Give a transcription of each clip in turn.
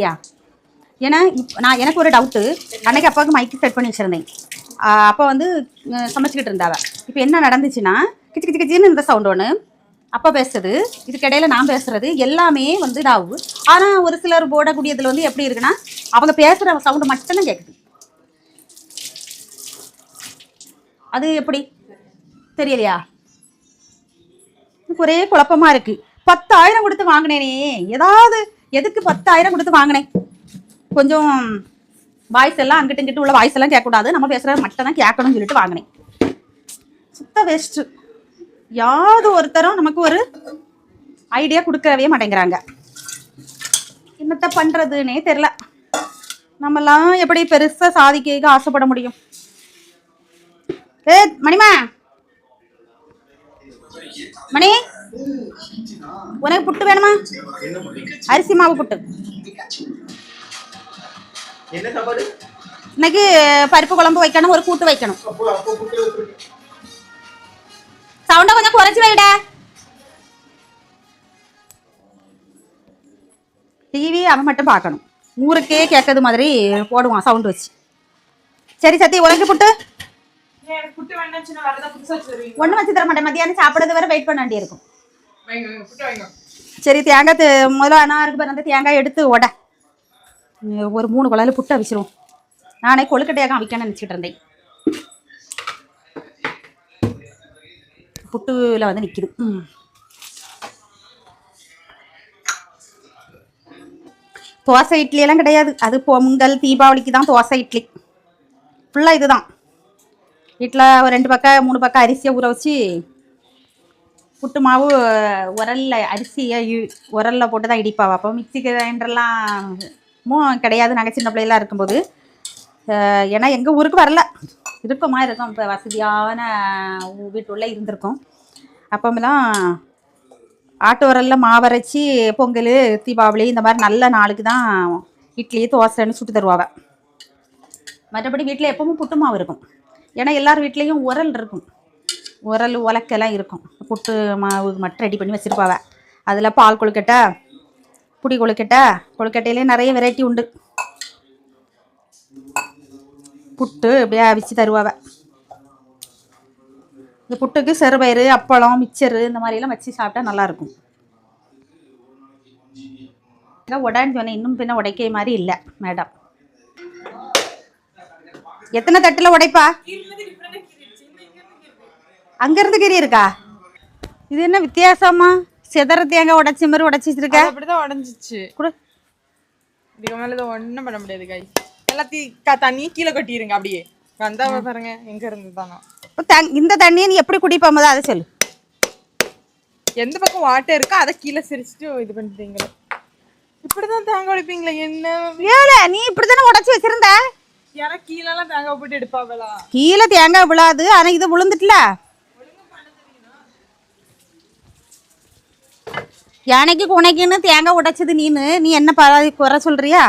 யா ஏன்னா நான் எனக்கு ஒரு டவுட்டு. அன்னைக்கு அப்பாவுக்கு மைக்கு செட் பண்ணி வச்சுருந்தேன். அப்போ வந்து சமைச்சிக்கிட்டு இருந்தாவ. இப்போ என்ன நடந்துச்சுன்னா கிச்சு கிச்சு கிச்சின்னு இந்த சவுண்ட் ஒன்று, அப்பா பேசுறது, இதுக்கிடையில் நான் பேசுறது எல்லாமே வந்து இதாகும். ஆனால் ஒரு சிலர் போடக்கூடியதில் வந்து எப்படி இருக்குன்னா அவங்க பேசுகிற சவுண்டு மட்டும்தான் கேட்குது. அது எப்படி தெரியலையா? எனக்கு ஒரே குழப்பமாக இருக்குது. 10,000 கொடுத்து வாங்கினேனே, ஏதாவது எதுக்கு 10,000 கொடுத்து வாங்கினேன்? கொஞ்சம் வாய்ஸ் எல்லாம் அங்கிட்டு இங்கிட்டு உள்ள வாய்ஸ் எல்லாம் கேட்கக்கூடாது, நம்ம பேசுகிறது மட்டும் தான் கேட்கணும்னு சொல்லிட்டு வாங்கினேன். சுத்த வேஸ்ட்டு. யாவது ஒருத்தரும் நமக்கு ஒரு ஐடியா கொடுக்கவே மாட்டேங்கிறாங்க. என்னத்த பண்ணுறதுன்னே தெரில. நம்மலாம் எப்படி பெருசாக சாதிக்க ஆசைப்பட முடியும்? மணிமா, மணி, உனக்கு புட்டு வேணுமா? அரிசி மாவு புட்டு. இன்னைக்கு பருப்பு குழம்பு வைக்கணும், ஒரு கூட்டு வைக்கணும். சவுண்டை கொஞ்சம் குறைச்சி வைட. டிவி அவன் மட்டும் பார்க்கணும், ஊருக்கே கேட்கறது மாதிரி போடுவான் சவுண்டு வச்சு. சரி சத்தி, உனக்கு புட்டு ஒன்றும் வச்சு தர மாட்டேன். மத்தியானம் சாப்பிட்றது வரை வெயிட் பண்ண வேண்டிய இருக்கும். சரி, தேங்காய் முதல்ல அண்ணா இருக்கு பாரு, அந்த தேங்காய் எடுத்து உட. ஒரு 3 குழாயில் புட்டு அவிச்சிரும். நானே கொழுக்கட்டையாக அவிக்கணும்னு நினச்சிக்கிட்டு இருந்தேன். புட்டுல வந்து நிற்கிது. தோசை இட்லி எல்லாம் கிடையாது. அது பொங்கல் தீபாவளிக்கு தான் தோசை இட்லி. ஃபுல்லாக இதுதான். வீட்டில் ஒரு 2 பக்கம் 3 பக்கம் அரிசியை ஊற வச்சு புட்டு மாவு உரலில் அரிசியை உரலில் போட்டு தான் இடிப்பாவா. அப்போ மிக்சி கிரைண்டர்லாம் கிடையாது நாங்கள் சின்ன பிள்ளைலாம் இருக்கும்போது. ஏன்னா எங்கள் ஊருக்கு வரல, இருக்கமா இருக்கும். இப்போ வசதியான வீட்டுள்ள இருந்திருக்கோம். அப்போமெல்லாம் ஆட்டு உரலில் மாவரைச்சி பொங்கல் தீபாவளி இந்த மாதிரி நல்ல நாளுக்கு தான் இட்லி தோசைன்னு சுட்டு தருவாங்க. மற்றபடி வீட்டில் எப்பவும் புட்டு மாவு இருக்கும். ஏன்னா எல்லார் வீட்லேயும் உரல் இருக்கும், உரல் உலக்கெல்லாம் இருக்கும். புட்டு மாவு மட்டும் ரெடி பண்ணி வச்சுருப்பாவ. அதில் பால் கொழுக்கட்டை, புடி கொழுக்கட்டை, கொழுக்கட்டையிலே நிறைய வெரைட்டி உண்டு. புட்டு அப்படியே அவிச்சு தருவாவ. இந்த புட்டுக்கு செறுபயிறு, அப்பளம், மிச்சரு இந்த மாதிரிலாம் வச்சு சாப்பிட்டா நல்லாயிருக்கும். உடான்னு சொன்னேன், இன்னும் பின்ன உடைக்க மாதிரி இல்லை மேடம். எத்தனை தட்டில் உடைப்பா? அங்கேருந்து கீரி இருக்கா? இது என்ன வித்தியாசமா செதற தேங்காய் உடைச்சி மாதிரி உடைச்சி வச்சிருக்க? அப்படிதான் உடஞ்சிச்சு கூட. இதுக்கு மேல ஒன்றும் பண்ண முடியாது காய். எல்லாத்தையும் தண்ணியை கீழே கொட்டிடுங்க. அப்படியே வந்தா பாருங்க எங்க இருந்து தானோ. இந்த தண்ணியை நீ எப்படி குடிப்போம் அதை சொல்லு. எந்த பக்கம் வாட்டர் இருக்கோ அதை கீழே சிரிச்சுட்டு இது பண்ணிட்டீங்களா? இப்படிதான் தேங்காய் உடைப்பீங்களா? என்ன வேலை, நீ இப்படித்தானே உடைச்சி வச்சிருந்த? யாரா கீழெல்லாம் தேங்காய் போட்டு எடுப்பாவலா? கீழே தேங்காய் விழாது, ஆனா இது விழுந்துட்டுல. யானைக்கு குனைக்குன்னு தேங்காய் உடைச்சது நீனு, நீ என்ன குறை சொல்றியா?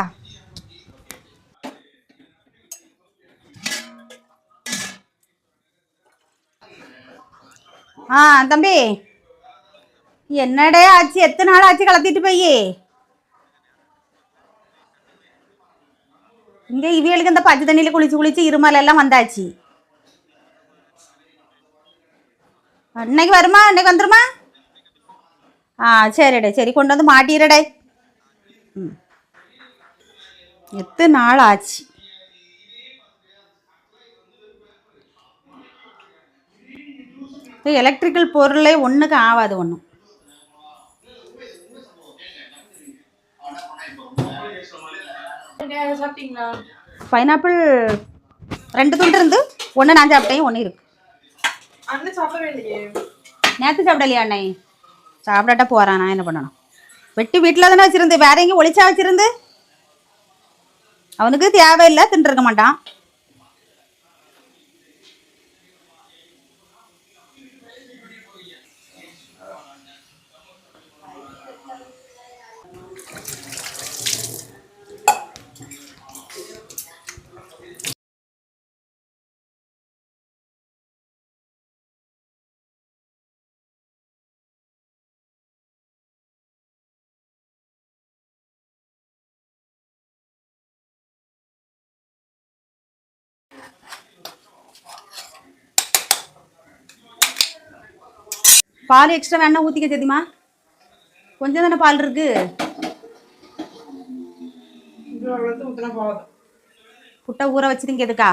தம்பி, என்னடே ஆச்சு? எத்தனை நாள் ஆச்சு கலத்திட்டு போய்? இங்க இவியலுக்கு இந்த பச்சை தண்ணியில குளிச்சு குளிச்சு இருமல் எல்லாம் வந்தாச்சு. இன்னைக்கு வருமா? இன்னைக்கு வந்துருமா? சரிடே, சரி, கொண்டு வந்து மாட்டிடுடே. எத்தனை நாள் ஆச்சு? எலக்ட்ரிக்கல் பொருளே ஒன்றுக்கு ஆகாது ஒன்றும். பைனாப்பிள் 2 துண்டு இருந்து, 1 நான் சாப்பிட்டேன், 1 இருக்கு. நேற்று சாப்பிடலையா அண்ணே? சாப்பிடாட்டா போறான், நான் என்ன பண்ணணும்? வெட்டி வீட்டில் தானே வச்சிருந்து, வேற எங்கேயும் ஒளிச்சா வச்சிருந்து? அவனுக்கு தேவையில்லை, தின்றுருக்க மாட்டான். பால் எக்ஸ்ட்ரா வேணா ஊற்றிக்க தெரியுமா? கொஞ்சம் தானே பால் இருக்கு. ஊற்றினா போதும். புட்டை ஊற வச்சுருங்க எதுக்கா?